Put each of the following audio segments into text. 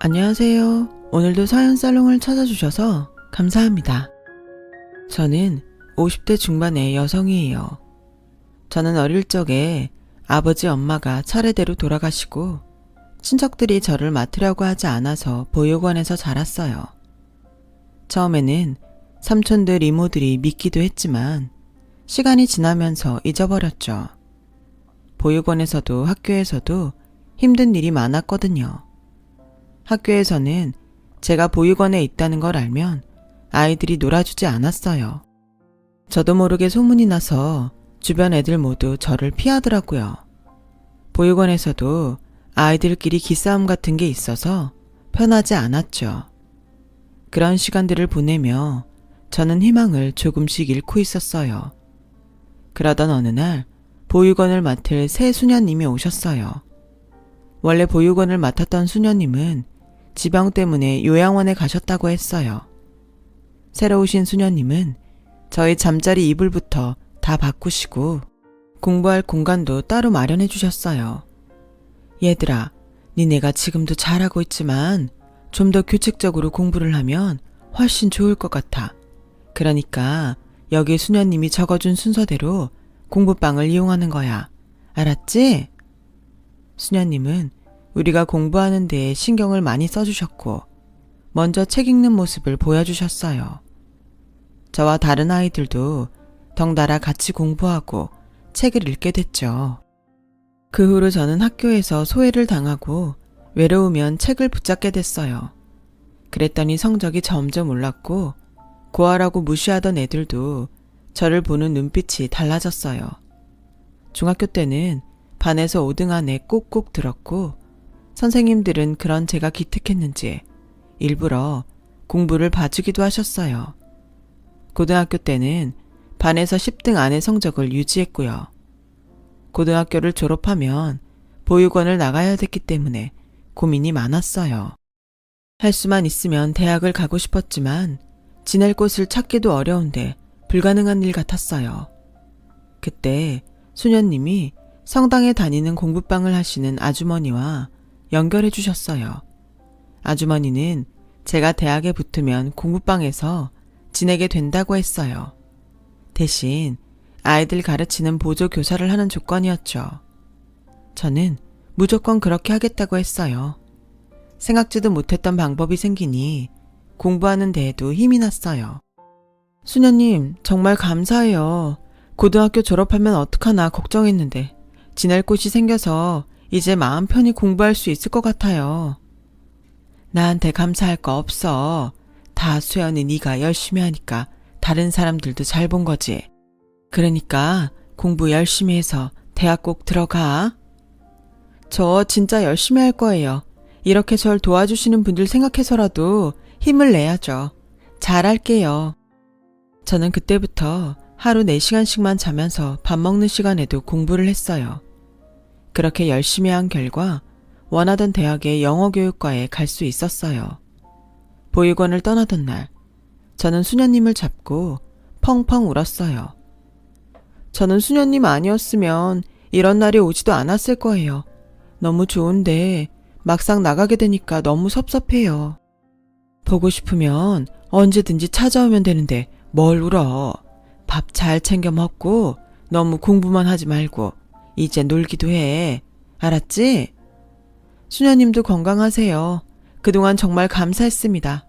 안녕하세요. 오늘도 서연살롱을 찾아주셔서 감사합니다. 저는 50대 중반의 여성이에요. 저는 어릴 적에 아버지 엄마가 차례대로 돌아가시고 친척들이 저를 맡으려고 하지 않아서 보육원에서 자랐어요. 처음에는 삼촌들 이모들이 믿기도 했지만 시간이 지나면서 잊어버렸죠. 보육원에서도 학교에서도 힘든 일이 많았거든요. 학교에서는 제가 보육원에 있다는 걸 알면 아이들이 놀아주지 않았어요. 저도 모르게 소문이 나서 주변 애들 모두 저를 피하더라고요. 보육원에서도 아이들끼리 기싸움 같은 게 있어서 편하지 않았죠. 그런 시간들을 보내며 저는 희망을 조금씩 잃고 있었어요. 그러던 어느 날 보육원을 맡을 새 수녀님이 오셨어요. 원래 보육원을 맡았던 수녀님은 지병 때문에 요양원에 가셨다고 했어요. 새로 오신 수녀님은 저희 잠자리 이불부터 다 바꾸시고 공부할 공간도 따로 마련해 주셨어요. 얘들아, 니네가 지금도 잘하고 있지만 좀 더 규칙적으로 공부를 하면 훨씬 좋을 것 같아. 그러니까 여기 수녀님이 적어준 순서대로 공부방을 이용하는 거야. 알았지? 수녀님은 우리가 공부하는 데에 신경을 많이 써주셨고 먼저 책 읽는 모습을 보여주셨어요. 저와 다른 아이들도 덩달아 같이 공부하고 책을 읽게 됐죠. 그 후로 저는 학교에서 소외를 당하고 외로우면 책을 붙잡게 됐어요. 그랬더니 성적이 점점 올랐고 고아라고 무시하던 애들도 저를 보는 눈빛이 달라졌어요. 중학교 때는 반에서 5등 안에 꼭꼭 들었고 선생님들은 그런 제가 기특했는지 일부러 공부를 봐주기도 하셨어요. 고등학교 때는 반에서 10등 안의 성적을 유지했고요. 고등학교를 졸업하면 보육원을 나가야 됐기 때문에 고민이 많았어요. 할 수만 있으면 대학을 가고 싶었지만 지낼 곳을 찾기도 어려운데 불가능한 일 같았어요. 그때 수녀님이 성당에 다니는 공부방을 하시는 아주머니와 연결해 주셨어요. 아주머니는 제가 대학에 붙으면 공부방에서 지내게 된다고 했어요. 대신 아이들 가르치는 보조교사를 하는 조건이었죠. 저는 무조건 그렇게 하겠다고 했어요. 생각지도 못했던 방법이 생기니 공부하는 데에도 힘이 났어요. 수녀님, 정말 감사해요. 고등학교 졸업하면 어떡하나 걱정했는데 지낼 곳이 생겨서 이제 마음 편히 공부할 수 있을 것 같아요. 나한테 감사할 거 없어. 다 수연이 네가 열심히 하니까 다른 사람들도 잘 본 거지. 그러니까 공부 열심히 해서 대학 꼭 들어가. 저 진짜 열심히 할 거예요. 이렇게 절 도와주시는 분들 생각해서라도 힘을 내야죠. 잘할게요. 저는 그때부터 하루 4시간씩만 자면서 밥 먹는 시간에도 공부를 했어요. 그렇게 열심히 한 결과 원하던 대학의 영어교육과에 갈 수 있었어요. 보육원을 떠나던 날, 저는 수녀님을 잡고 펑펑 울었어요. 저는 수녀님 아니었으면 이런 날이 오지도 않았을 거예요. 너무 좋은데 막상 나가게 되니까 너무 섭섭해요. 보고 싶으면 언제든지 찾아오면 되는데 뭘 울어. 밥 잘 챙겨 먹고 너무 공부만 하지 말고 이제 놀기도 해. 알았지? 수녀님도 건강하세요. 그동안 정말 감사했습니다.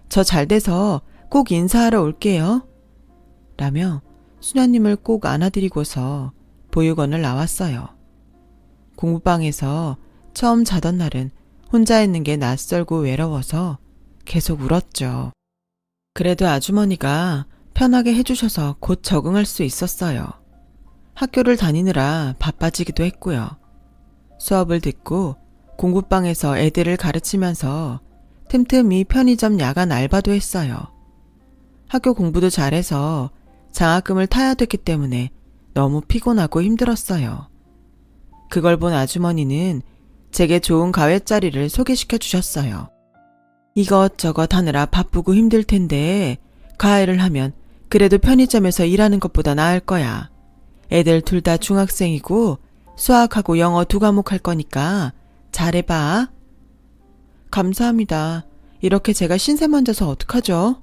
저 잘 돼서 꼭 인사하러 올게요. 라며 수녀님을 꼭 안아드리고서 보육원을 나왔어요. 공부방에서 처음 자던 날은 혼자 있는 게 낯설고 외로워서 계속 울었죠. 그래도 아주머니가 편하게 해주셔서 곧 적응할 수 있었어요. 학교를 다니느라 바빠지기도 했고요. 수업을 듣고 공부방에서 애들을 가르치면서 틈틈이 편의점 야간 알바도 했어요. 학교 공부도 잘해서 장학금을 타야 됐기 때문에 너무 피곤하고 힘들었어요. 그걸 본 아주머니는 제게 좋은 가외자리를 소개시켜 주셨어요. 이것저것 하느라 바쁘고 힘들 텐데 가외를 하면 그래도 편의점에서 일하는 것보다 나을 거야. 애들 둘 다 중학생이고 수학하고 영어 2과목 할 거니까 잘해봐. 감사합니다. 이렇게 제가 신세만 져서 어떡하죠?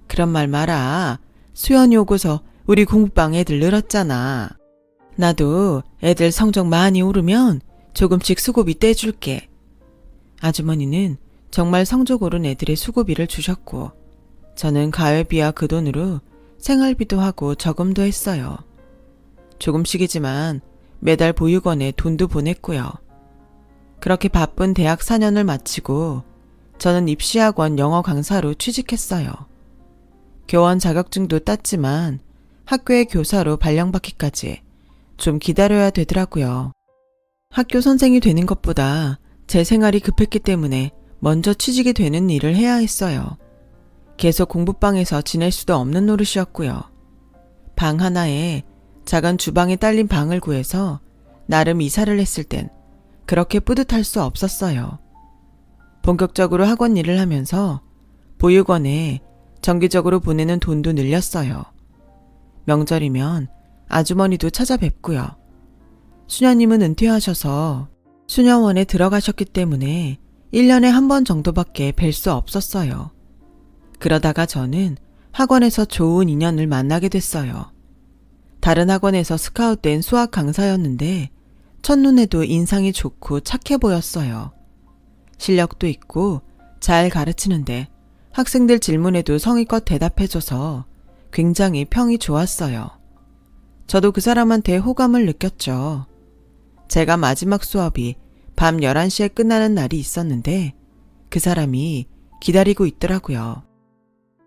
그런 말 마라. 수연이 오고서 우리 공부방 애들 늘었잖아. 나도 애들 성적 많이 오르면 조금씩 수고비 떼줄게. 아주머니는 정말 성적 오른 애들의 수고비를 주셨고 저는 가회비와 그 돈으로 생활비도 하고 저금도 했어요. 조금씩이지만 매달 보육원에 돈도 보냈고요. 그렇게 바쁜 대학 4년을 마치고 저는 입시학원 영어 강사로 취직했어요. 교원 자격증도 땄지만 학교의 교사로 발령받기까지 좀 기다려야 되더라고요. 학교 선생이 되는 것보다 제 생활이 급했기 때문에 먼저 취직이 되는 일을 해야 했어요. 계속 공부방에서 지낼 수도 없는 노릇이었고요. 방 하나에 작은 주방에 딸린 방을 구해서 나름 이사를 했을 땐 그렇게 뿌듯할 수 없었어요. 본격적으로 학원 일을 하면서 보육원에 정기적으로 보내는 돈도 늘렸어요. 명절이면 아주머니도 찾아뵙고요. 수녀님은 은퇴하셔서 수녀원에 들어가셨기 때문에 1년에 한 번 정도밖에 뵐 수 없었어요. 그러다가 저는 학원에서 좋은 인연을 만나게 됐어요. 다른 학원에서 스카웃된 수학 강사였는데 첫눈에도 인상이 좋고 착해 보였어요. 실력도 있고 잘 가르치는데 학생들 질문에도 성의껏 대답해줘서 굉장히 평이 좋았어요. 저도 그 사람한테 호감을 느꼈죠. 제가 마지막 수업이 밤 11시에 끝나는 날이 있었는데 그 사람이 기다리고 있더라고요.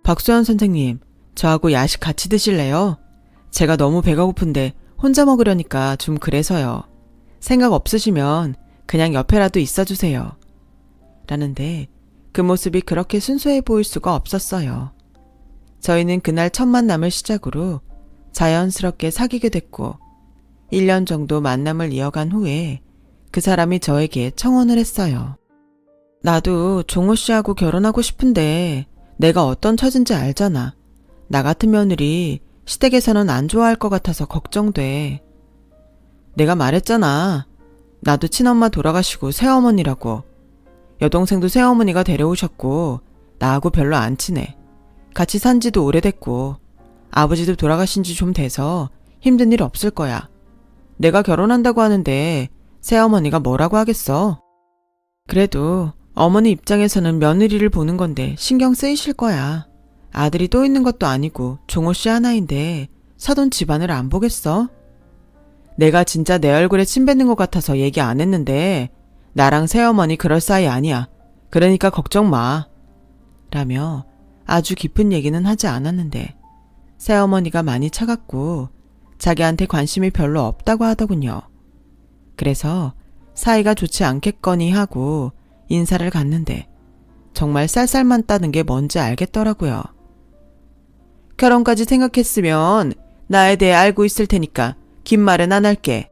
박수현 선생님, 저하고 야식 같이 드실래요? 제가 너무 배가 고픈데 혼자 먹으려니까 좀 그래서요. 생각 없으시면 그냥 옆에라도 있어주세요. 라는데 그 모습이 그렇게 순수해 보일 수가 없었어요. 저희는 그날 첫 만남을 시작으로 자연스럽게 사귀게 됐고 1년 정도 만남을 이어간 후에 그 사람이 저에게 청혼을 했어요. 나도 종호 씨하고 결혼하고 싶은데 내가 어떤 처진지 알잖아. 나 같은 며느리 시댁에서는 안 좋아할 것 같아서 걱정돼. 내가 말했잖아. 나도 친엄마 돌아가시고 새어머니라고. 여동생도 새어머니가 데려오셨고 나하고 별로 안 친해. 같이 산 지도 오래됐고 아버지도 돌아가신 지 좀 돼서 힘든 일 없을 거야. 내가 결혼한다고 하는데 새어머니가 뭐라고 하겠어? 그래도 어머니 입장에서는 며느리를 보는 건데 신경 쓰이실 거야. 아들이 또 있는 것도 아니고 종호 씨 하나인데 사돈 집안을 안 보겠어? 내가 진짜 내 얼굴에 침 뱉는 것 같아서 얘기 안 했는데 나랑 새어머니 그럴 사이 아니야. 그러니까 걱정 마. 라며 아주 깊은 얘기는 하지 않았는데 새어머니가 많이 차갑고 자기한테 관심이 별로 없다고 하더군요. 그래서 사이가 좋지 않겠거니 하고 인사를 갔는데 정말 쌀쌀만 따는 게 뭔지 알겠더라고요. 결혼까지 생각했으면 나에 대해 알고 있을 테니까 긴 말은 안 할게.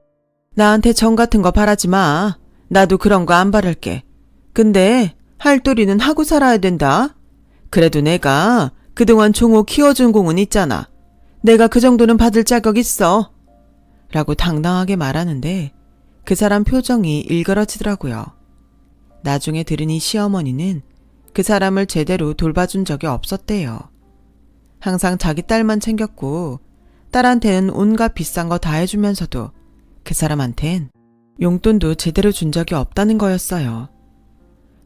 나한테 정 같은 거 바라지 마. 나도 그런 거 안 바랄게. 근데 할도리는 하고 살아야 된다. 그래도 내가 그동안 종호 키워준 공은 있잖아. 내가 그 정도는 받을 자격 있어. 라고 당당하게 말하는데 그 사람 표정이 일그러지더라고요. 나중에 들으니 시어머니는 그 사람을 제대로 돌봐준 적이 없었대요. 항상 자기 딸만 챙겼고 딸한테는 온갖 비싼 거 다 해주면서도 그 사람한텐 용돈도 제대로 준 적이 없다는 거였어요.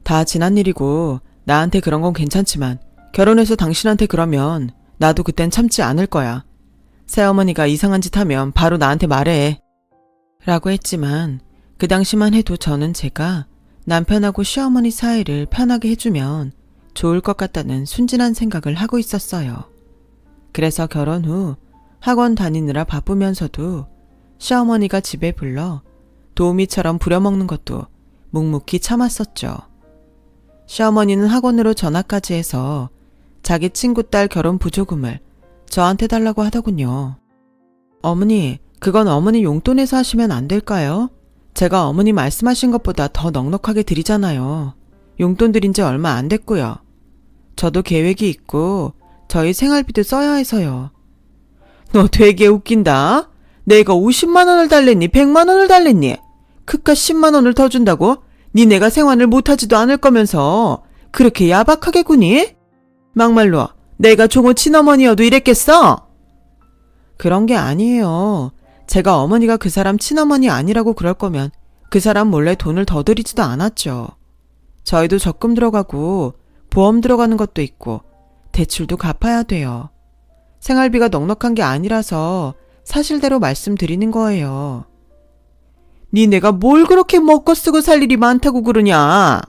다 지난 일이고 나한테 그런 건 괜찮지만 결혼해서 당신한테 그러면 나도 그땐 참지 않을 거야. 새어머니가 이상한 짓 하면 바로 나한테 말해. 라고 했지만 그 당시만 해도 저는 제가 남편하고 시어머니 사이를 편하게 해주면 좋을 것 같다는 순진한 생각을 하고 있었어요. 그래서 결혼 후 학원 다니느라 바쁘면서도 시어머니가 집에 불러 도우미처럼 부려먹는 것도 묵묵히 참았었죠. 시어머니는 학원으로 전화까지 해서 자기 친구 딸 결혼 부조금을 저한테 달라고 하더군요. 어머니, 그건 어머니 용돈에서 하시면 안 될까요? 제가 어머니 말씀하신 것보다 더 넉넉하게 드리잖아요. 용돈 드린 지 얼마 안 됐고요. 저도 계획이 있고 저희 생활비도 써야 해서요. 너 되게 웃긴다. 내가 50만 원을 달랬니? 100만 원을 달랬니? 그깟 10만 원을 더 준다고? 니네가 생활을 못하지도 않을 거면서 그렇게 야박하게 구니? 막말로 내가 종호 친어머니여도 이랬겠어? 그런 게 아니에요. 제가 어머니가 그 사람 친어머니 아니라고 그럴 거면 그 사람 몰래 돈을 더 드리지도 않았죠. 저희도 적금 들어가고 보험 들어가는 것도 있고 대출도 갚아야 돼요. 생활비가 넉넉한 게 아니라서 사실대로 말씀드리는 거예요. 니네가 뭘 그렇게 먹고 쓰고 살 일이 많다고 그러냐?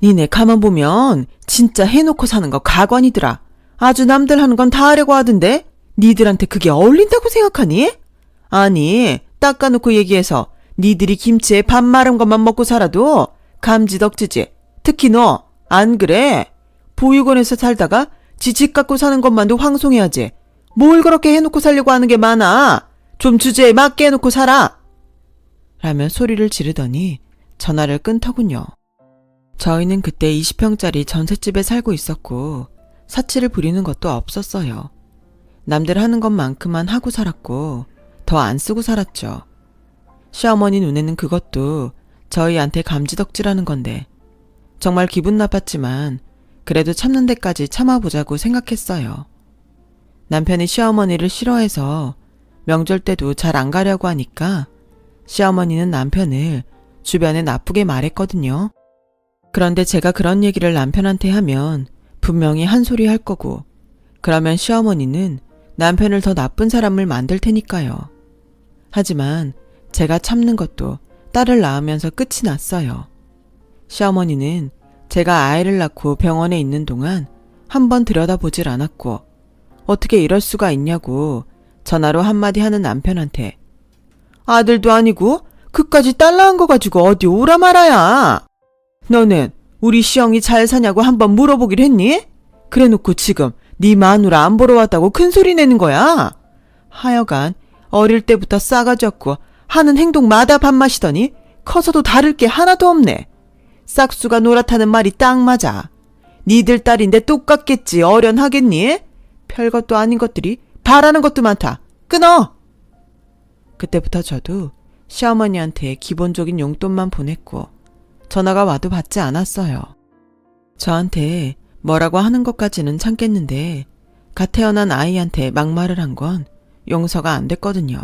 니네 가만 보면 진짜 해놓고 사는 거 가관이더라. 아주 남들 하는 건 다 하려고 하던데 니들한테 그게 어울린다고 생각하니? 아니 닦아놓고 얘기해서 니들이 김치에 밥 마른 것만 먹고 살아도 감지덕지지. 특히 너 안 그래? 보육원에서 살다가 지 집 갖고 사는 것만도 황송해야지. 뭘 그렇게 해놓고 살려고 하는 게 많아. 좀 주제에 맞게 해놓고 살아. 라며 소리를 지르더니 전화를 끊더군요. 저희는 그때 20평짜리 전셋집에 살고 있었고 사치를 부리는 것도 없었어요. 남들 하는 것만큼만 하고 살았고 더 안 쓰고 살았죠. 시어머니 눈에는 그것도 저희한테 감지덕지라는 건데 정말 기분 나빴지만 그래도 참는 데까지 참아보자고 생각했어요. 남편이 시어머니를 싫어해서 명절 때도 잘 안 가려고 하니까 시어머니는 남편을 주변에 나쁘게 말했거든요. 그런데 제가 그런 얘기를 남편한테 하면 분명히 한 소리 할 거고 그러면 시어머니는 남편을 더 나쁜 사람을 만들 테니까요. 하지만 제가 참는 것도 딸을 낳으면서 끝이 났어요. 시어머니는 제가 아이를 낳고 병원에 있는 동안 한 번 들여다보질 않았고 어떻게 이럴 수가 있냐고 전화로 한마디 하는 남편한테 아들도 아니고 그까지 딸 낳은 거 가지고 어디 오라 말아야. 너는 우리 시영이 잘 사냐고 한번 물어보길 했니? 그래놓고 지금 네 마누라 안 보러 왔다고 큰소리 내는 거야. 하여간 어릴 때부터 싸가지 없고 하는 행동마다 밥맛이더니 커서도 다를 게 하나도 없네. 싹수가 노랗다는 말이 딱 맞아. 니들 딸인데 똑같겠지 어련하겠니? 별것도 아닌 것들이 바라는 것도 많다. 끊어! 그때부터 저도 시어머니한테 기본적인 용돈만 보냈고 전화가 와도 받지 않았어요. 저한테 뭐라고 하는 것까지는 참겠는데 갓 태어난 아이한테 막말을 한 건 용서가 안 됐거든요.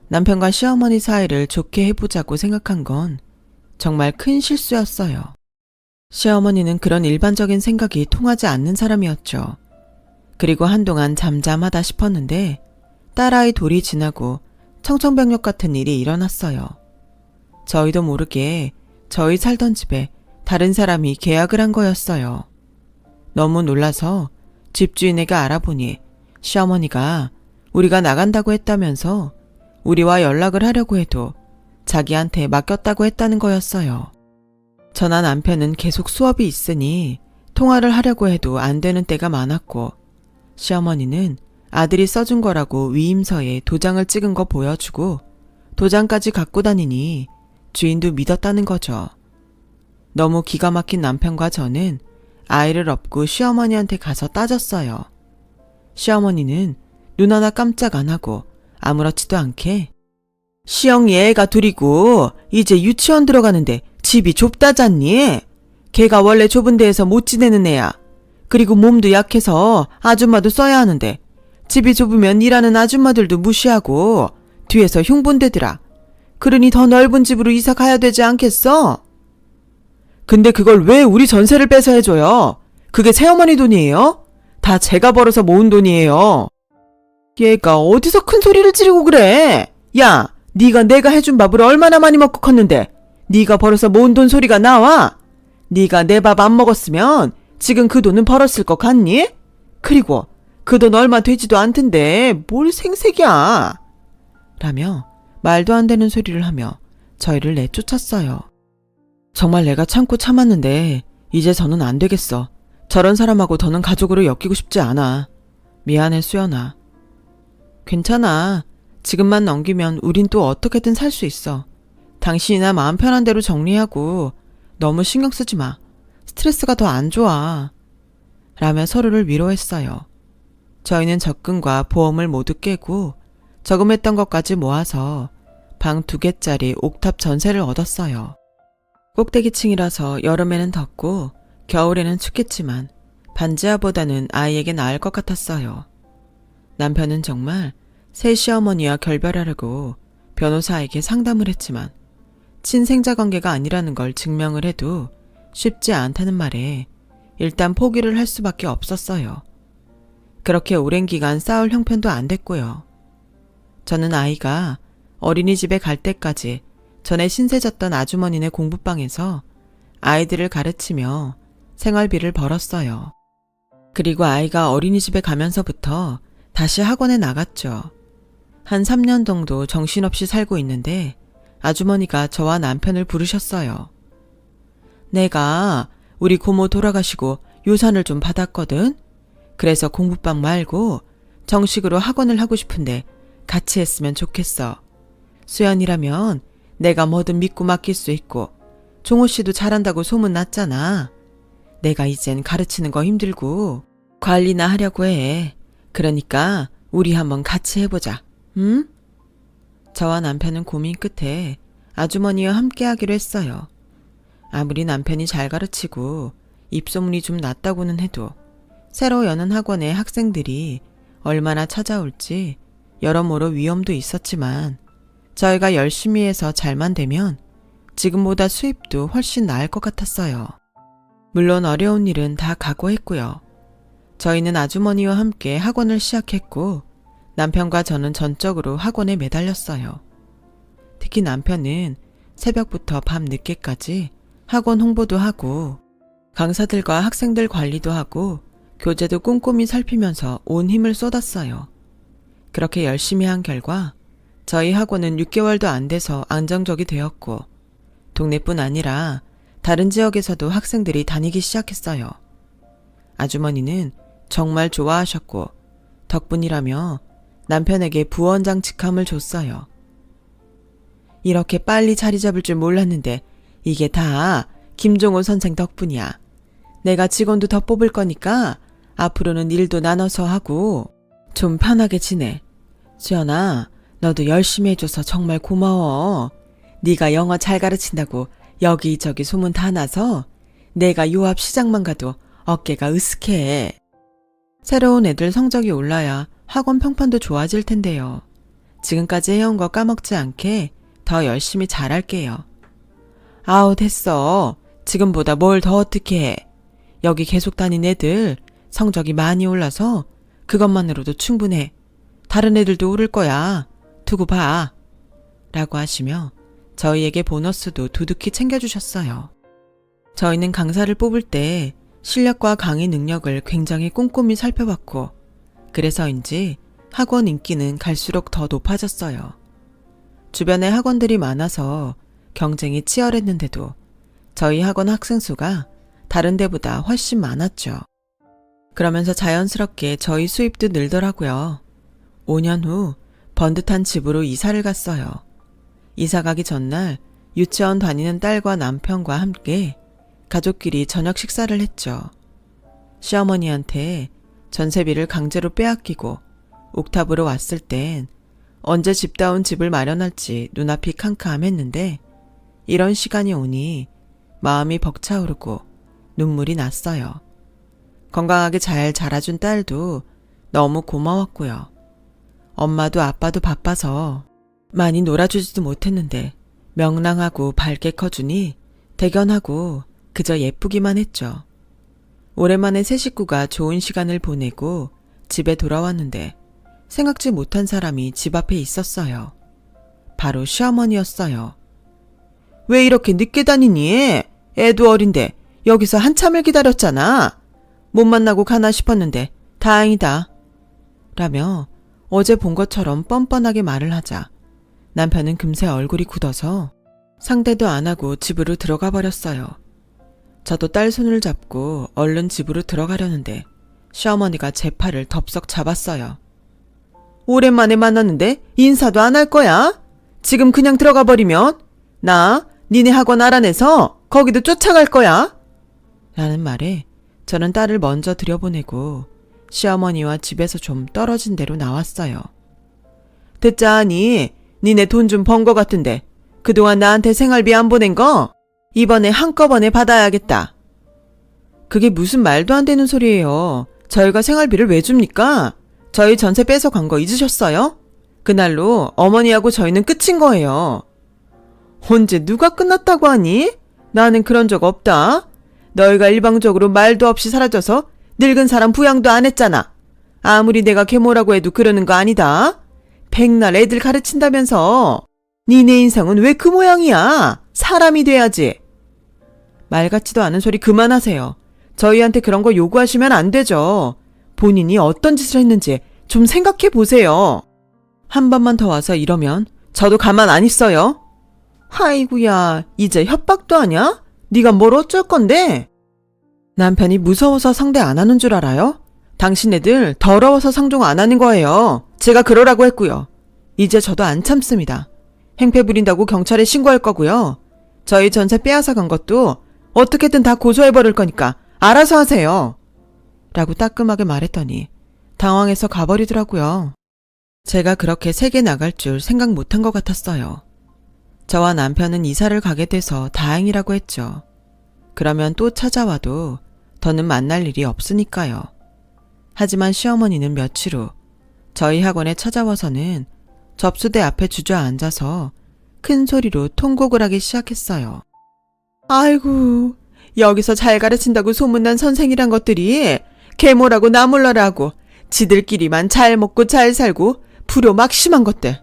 남편과 시어머니 사이를 좋게 해보자고 생각한 건 정말 큰 실수였어요. 시어머니는 그런 일반적인 생각이 통하지 않는 사람이었죠. 그리고 한동안 잠잠하다 싶었는데 딸아이 돌이 지나고 청천벽력 같은 일이 일어났어요. 저희도 모르게 저희 살던 집에 다른 사람이 계약을 한 거였어요. 너무 놀라서 집주인에게 알아보니 시어머니가 우리가 나간다고 했다면서 우리와 연락을 하려고 해도 자기한테 맡겼다고 했다는 거였어요. 저나 남편은 계속 수업이 있으니 통화를 하려고 해도 안 되는 때가 많았고 시어머니는 아들이 써준 거라고 위임서에 도장을 찍은 거 보여주고 도장까지 갖고 다니니 주인도 믿었다는 거죠. 너무 기가 막힌 남편과 저는 아이를 업고 시어머니한테 가서 따졌어요. 시어머니는 눈 하나 깜짝 안 하고 아무렇지도 않게 시영이 애가 둘이고 이제 유치원 들어가는데 집이 좁다잖니? 걔가 원래 좁은 데에서 못 지내는 애야. 그리고 몸도 약해서 아줌마도 써야 하는데 집이 좁으면 일하는 아줌마들도 무시하고 뒤에서 흉본대더라. 그러니 더 넓은 집으로 이사 가야 되지 않겠어? 근데 그걸 왜 우리 전세를 빼서 해줘요? 그게 새어머니 돈이에요? 다 제가 벌어서 모은 돈이에요. 얘가 어디서 큰 소리를 지르고 그래? 야, 네가 내가 해준 밥을 얼마나 많이 먹고 컸는데 네가 벌어서 모은 돈 소리가 나와? 네가 내 밥 안 먹었으면 지금 그 돈은 벌었을 것 같니? 그리고 그 돈 얼마 되지도 않던데 뭘 생색이야? 라며 말도 안 되는 소리를 하며 저희를 내쫓았어요. 정말 내가 참고 참았는데 이제 저는 안 되겠어. 저런 사람하고 더는 가족으로 엮이고 싶지 않아. 미안해 수연아. 괜찮아. 지금만 넘기면 우린 또 어떻게든 살 수 있어. 당신이나 마음 편한 대로 정리하고 너무 신경 쓰지 마. 스트레스가 더 안 좋아. 라며 서로를 위로했어요. 저희는 적금과 보험을 모두 깨고 저금했던 것까지 모아서 방 2개짜리 옥탑 전세를 얻었어요. 꼭대기층이라서 여름에는 덥고 겨울에는 춥겠지만 반지하보다는 아이에게 나을 것 같았어요. 남편은 정말 새 시어머니와 결별하려고 변호사에게 상담을 했지만 친생자 관계가 아니라는 걸 증명을 해도 쉽지 않다는 말에 일단 포기를 할 수밖에 없었어요. 그렇게 오랜 기간 싸울 형편도 안 됐고요. 저는 아이가 어린이집에 갈 때까지 전에 신세졌던 아주머니네 공부방에서 아이들을 가르치며 생활비를 벌었어요. 그리고 아이가 어린이집에 가면서부터 다시 학원에 나갔죠. 한 3년 정도 정신없이 살고 있는데 아주머니가 저와 남편을 부르셨어요. 내가 우리 고모 돌아가시고 유산을 좀 받았거든. 그래서 공부방 말고 정식으로 학원을 하고 싶은데 같이 했으면 좋겠어. 수연이라면 내가 뭐든 믿고 맡길 수 있고 종호 씨도 잘한다고 소문났잖아. 내가 이젠 가르치는 거 힘들고 관리나 하려고 해. 그러니까 우리 한번 같이 해보자. 응? 저와 남편은 고민 끝에 아주머니와 함께 하기로 했어요. 아무리 남편이 잘 가르치고 입소문이 좀 났다고는 해도 새로 여는 학원에 학생들이 얼마나 찾아올지 여러모로 위험도 있었지만 저희가 열심히 해서 잘만 되면 지금보다 수입도 훨씬 나을 것 같았어요. 물론 어려운 일은 다 각오했고요. 저희는 아주머니와 함께 학원을 시작했고 남편과 저는 전적으로 학원에 매달렸어요. 특히 남편은 새벽부터 밤 늦게까지 학원 홍보도 하고 강사들과 학생들 관리도 하고 교재도 꼼꼼히 살피면서 온 힘을 쏟았어요. 그렇게 열심히 한 결과 저희 학원은 6개월도 안 돼서 안정적이 되었고 동네뿐 아니라 다른 지역에서도 학생들이 다니기 시작했어요. 아주머니는 정말 좋아하셨고 덕분이라며 남편에게 부원장 직함을 줬어요. 이렇게 빨리 자리 잡을 줄 몰랐는데 이게 다 김종호 선생 덕분이야. 내가 직원도 더 뽑을 거니까 앞으로는 일도 나눠서 하고 좀 편하게 지내. 수연아, 너도 열심히 해줘서 정말 고마워. 네가 영어 잘 가르친다고 여기저기 소문 다 나서 내가 요 앞 시장만 가도 어깨가 으쓱해. 새로운 애들 성적이 올라야 학원 평판도 좋아질 텐데요. 지금까지 해온 거 까먹지 않게 더 열심히 잘할게요. 아우 됐어. 지금보다 뭘 더 어떻게 해. 여기 계속 다닌 애들 성적이 많이 올라서 그것만으로도 충분해. 다른 애들도 오를 거야. 두고 봐. 라고 하시며 저희에게 보너스도 두둑히 챙겨주셨어요. 저희는 강사를 뽑을 때 실력과 강의 능력을 굉장히 꼼꼼히 살펴봤고 그래서인지 학원 인기는 갈수록 더 높아졌어요. 주변에 학원들이 많아서 경쟁이 치열했는데도 저희 학원 학생 수가 다른 데보다 훨씬 많았죠. 그러면서 자연스럽게 저희 수입도 늘더라고요. 5년 후 번듯한 집으로 이사를 갔어요. 이사 가기 전날 유치원 다니는 딸과 남편과 함께 가족끼리 저녁 식사를 했죠. 시어머니한테 전세비를 강제로 빼앗기고 옥탑으로 왔을 땐 언제 집다운 집을 마련할지 눈앞이 캄캄했는데 이런 시간이 오니 마음이 벅차오르고 눈물이 났어요. 건강하게 잘 자라준 딸도 너무 고마웠고요. 엄마도 아빠도 바빠서 많이 놀아주지도 못했는데 명랑하고 밝게 커주니 대견하고 그저 예쁘기만 했죠. 오랜만에 새 식구가 좋은 시간을 보내고 집에 돌아왔는데 생각지 못한 사람이 집 앞에 있었어요. 바로 시어머니였어요. 왜 이렇게 늦게 다니니? 애도 어린데 여기서 한참을 기다렸잖아. 못 만나고 가나 싶었는데 다행이다. 라며 어제 본 것처럼 뻔뻔하게 말을 하자 남편은 금세 얼굴이 굳어서 상대도 안 하고 집으로 들어가 버렸어요. 저도 딸 손을 잡고 얼른 집으로 들어가려는데 시어머니가 제 팔을 덥석 잡았어요. 오랜만에 만났는데 인사도 안 할 거야? 지금 그냥 들어가 버리면 나 니네 학원 알아내서 거기도 쫓아갈 거야. 라는 말에 저는 딸을 먼저 들여보내고 시어머니와 집에서 좀 떨어진 데로 나왔어요. 듣자하니 니네 돈 좀 번 거 같은데 그동안 나한테 생활비 안 보낸 거? 이번에 한꺼번에 받아야겠다. 그게 무슨 말도 안 되는 소리예요. 저희가 생활비를 왜 줍니까? 저희 전세 뺏어간 거 잊으셨어요? 그날로 어머니하고 저희는 끝인 거예요. 언제 누가 끝났다고 하니? 나는 그런 적 없다. 너희가 일방적으로 말도 없이 사라져서 늙은 사람 부양도 안 했잖아. 아무리 내가 계모라고 해도 그러는 거 아니다. 백날 애들 가르친다면서. 니네 인생은 왜 그 모양이야? 사람이 돼야지. 말 같지도 않은 소리 그만하세요. 저희한테 그런 거 요구하시면 안 되죠. 본인이 어떤 짓을 했는지 좀 생각해 보세요. 한 번만 더 와서 이러면 저도 가만 안 있어요. 아이고야, 이제 협박도 하냐? 네가 뭘 어쩔 건데? 남편이 무서워서 상대 안 하는 줄 알아요? 당신네들 더러워서 상종 안 하는 거예요. 제가 그러라고 했고요. 이제 저도 안 참습니다. 행패 부린다고 경찰에 신고할 거고요. 저희 전세 빼앗아 간 것도 어떻게든 다 고소해버릴 거니까 알아서 하세요. 라고 따끔하게 말했더니 당황해서 가버리더라고요. 제가 그렇게 세게 나갈 줄 생각 못한 것 같았어요. 저와 남편은 이사를 가게 돼서 다행이라고 했죠. 그러면 또 찾아와도 더는 만날 일이 없으니까요. 하지만 시어머니는 며칠 후 저희 학원에 찾아와서는 접수대 앞에 주저앉아서 큰 소리로 통곡을 하기 시작했어요. 아이고, 여기서 잘 가르친다고 소문난 선생이란 것들이 계모라고 나몰라라고 지들끼리만 잘 먹고 잘 살고 불효 막심한 것들.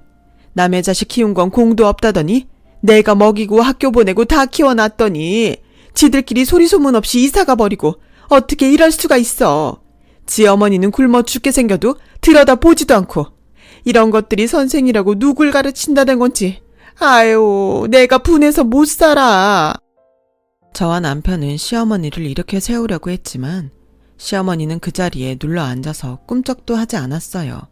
남의 자식 키운 건 공도 없다더니 내가 먹이고 학교 보내고 다 키워놨더니 지들끼리 소리소문 없이 이사가 버리고 어떻게 이럴 수가 있어. 지 어머니는 굶어 죽게 생겨도 들여다보지도 않고 이런 것들이 선생이라고 누굴 가르친다는 건지 아유 내가 분해서 못 살아. 저와 남편은 시어머니를 일으켜 세우려고 했지만 시어머니는 그 자리에 눌러 앉아서 꿈쩍도 하지 않았어요.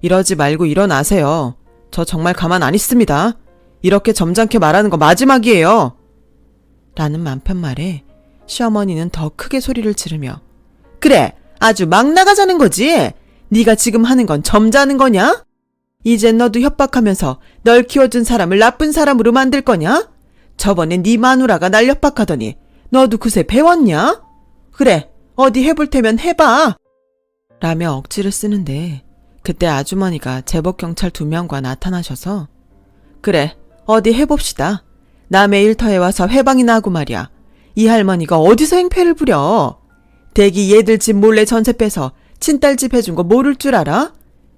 이러지 말고 일어나세요. 저 정말 가만 안 있습니다. 이렇게 점잖게 말하는 거 마지막이에요. 라는 남편 말에 시어머니는 더 크게 소리를 지르며 그래 아주 막 나가자는 거지. 네가 지금 하는 건 점잖은 거냐? 이젠 너도 협박하면서 널 키워준 사람을 나쁜 사람으로 만들 거냐? 저번에 네 마누라가 날 협박하더니 너도 그새 배웠냐? 그래 어디 해볼 테면 해봐. 라며 억지를 쓰는데 그때 아주머니가 제복경찰 2명과 나타나셔서 그래 어디 해봅시다. 남의 일터에 와서 회방이나 하고 말이야. 이 할머니가 어디서 행패를 부려. 대기 얘들 집 몰래 전세 빼서 친딸 집 해준 거 모를 줄 알아?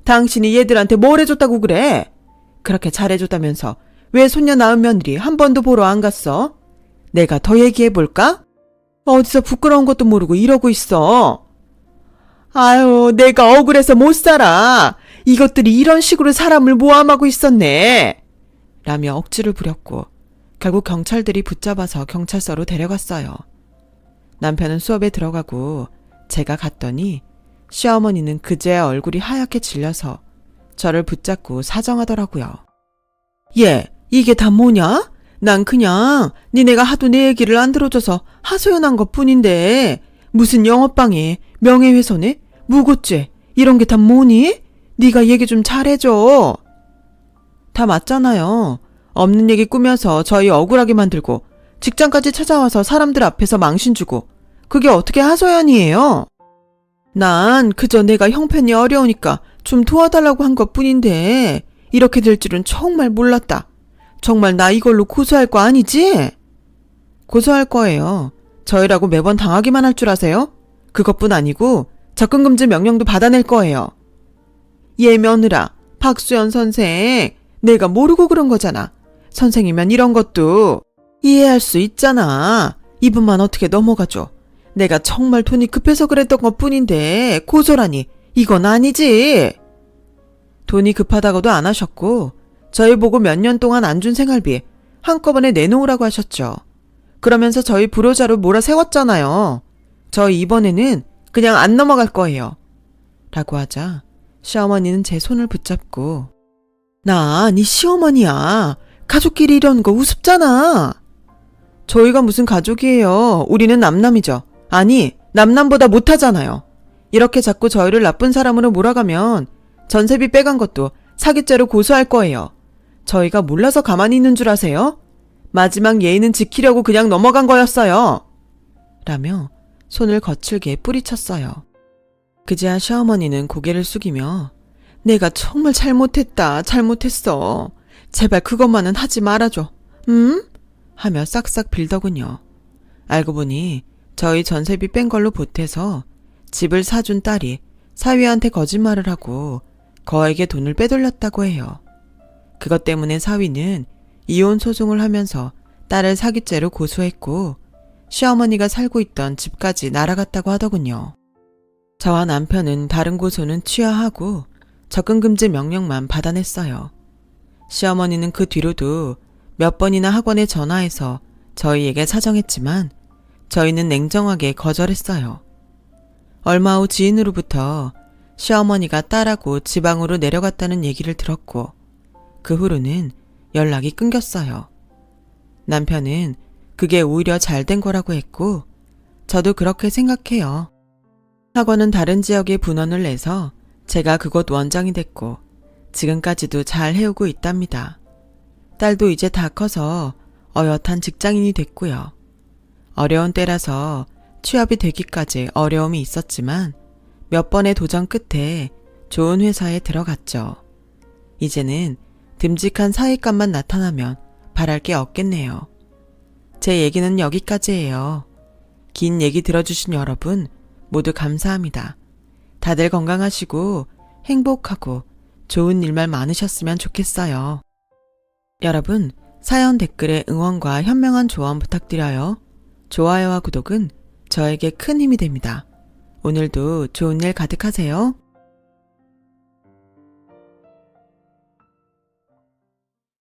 당신이 얘들한테 뭘 해줬다고 그래? 그렇게 잘해줬다면서 왜 손녀 낳은 며느리 한 번도 보러 안 갔어? 내가 더 얘기해볼까? 어디서 부끄러운 것도 모르고 이러고 있어. 아유 내가 억울해서 못 살아. 이것들이 이런 식으로 사람을 모함하고 있었네. 라며 억지를 부렸고 결국 경찰들이 붙잡아서 경찰서로 데려갔어요. 남편은 수업에 들어가고 제가 갔더니 시어머니는 그제야 얼굴이 하얗게 질려서 저를 붙잡고 사정하더라고요. 얘, 이게 다 뭐냐? 난 그냥 니네가 하도 내 얘기를 안 들어줘서 하소연한 것뿐인데 무슨 영업방해, 명예훼손에, 무고죄 이런 게 다 뭐니? 네가 얘기 좀 잘해줘. 다 맞잖아요. 없는 얘기 꾸며서 저희 억울하게 만들고 직장까지 찾아와서 사람들 앞에서 망신 주고 그게 어떻게 하소연이에요? 난 그저 내가 형편이 어려우니까 좀 도와달라고 한 것뿐인데 이렇게 될 줄은 정말 몰랐다. 정말 나 이걸로 고소할 거 아니지? 고소할 거예요. 저희라고 매번 당하기만 할 줄 아세요? 그것뿐 아니고 접근금지 명령도 받아낼 거예요. 얘 며느라, 박수연 선생, 내가 모르고 그런 거잖아. 선생이면 이런 것도 이해할 수 있잖아. 이분만 어떻게 넘어가죠. 내가 정말 돈이 급해서 그랬던 것뿐인데 고소라니 이건 아니지. 돈이 급하다고도 안 하셨고 저희 보고 몇 년 동안 안 준 생활비 한꺼번에 내놓으라고 하셨죠. 그러면서 저희 불효자로 몰아세웠잖아요. 저희 이번에는 그냥 안 넘어갈 거예요. 라고 하자 시어머니는 제 손을 붙잡고 나 네 시어머니야. 가족끼리 이러는 거 우습잖아. 저희가 무슨 가족이에요. 우리는 남남이죠. 아니 남남보다 못하잖아요. 이렇게 자꾸 저희를 나쁜 사람으로 몰아가면 전세비 빼간 것도 사기죄로 고소할 거예요. 저희가 몰라서 가만히 있는 줄 아세요? 마지막 예의는 지키려고 그냥 넘어간 거였어요. 라며 손을 거칠게 뿌리쳤어요. 그제야 시어머니는 고개를 숙이며 내가 정말 잘못했어. 제발 그것만은 하지 말아줘. 하며 싹싹 빌더군요. 알고 보니 저희 전세비 뺀 걸로 보태서 집을 사준 딸이 사위한테 거짓말을 하고 거에게 돈을 빼돌렸다고 해요. 그것 때문에 사위는 이혼 소송을 하면서 딸을 사기죄로 고소했고 시어머니가 살고 있던 집까지 날아갔다고 하더군요. 저와 남편은 다른 고소는 취하하고 접근금지 명령만 받아냈어요. 시어머니는 그 뒤로도 몇 번이나 학원에 전화해서 저희에게 사정했지만 저희는 냉정하게 거절했어요. 얼마 후 지인으로부터 시어머니가 딸하고 지방으로 내려갔다는 얘기를 들었고 그 후로는 연락이 끊겼어요. 남편은 그게 오히려 잘된 거라고 했고 저도 그렇게 생각해요. 학원은 다른 지역에 분원을 내서 제가 그곳 원장이 됐고 지금까지도 잘 해오고 있답니다. 딸도 이제 다 커서 어엿한 직장인이 됐고요. 어려운 때라서 취업이 되기까지 어려움이 있었지만 몇 번의 도전 끝에 좋은 회사에 들어갔죠. 이제는 듬직한 사위감만 나타나면 바랄 게 없겠네요. 제 얘기는 여기까지예요. 긴 얘기 들어주신 여러분 모두 감사합니다. 다들 건강하시고 행복하고 좋은 일만 많으셨으면 좋겠어요. 여러분, 사연 댓글에 응원과 현명한 조언 부탁드려요. 좋아요와 구독은 저에게 큰 힘이 됩니다. 오늘도 좋은 일 가득하세요.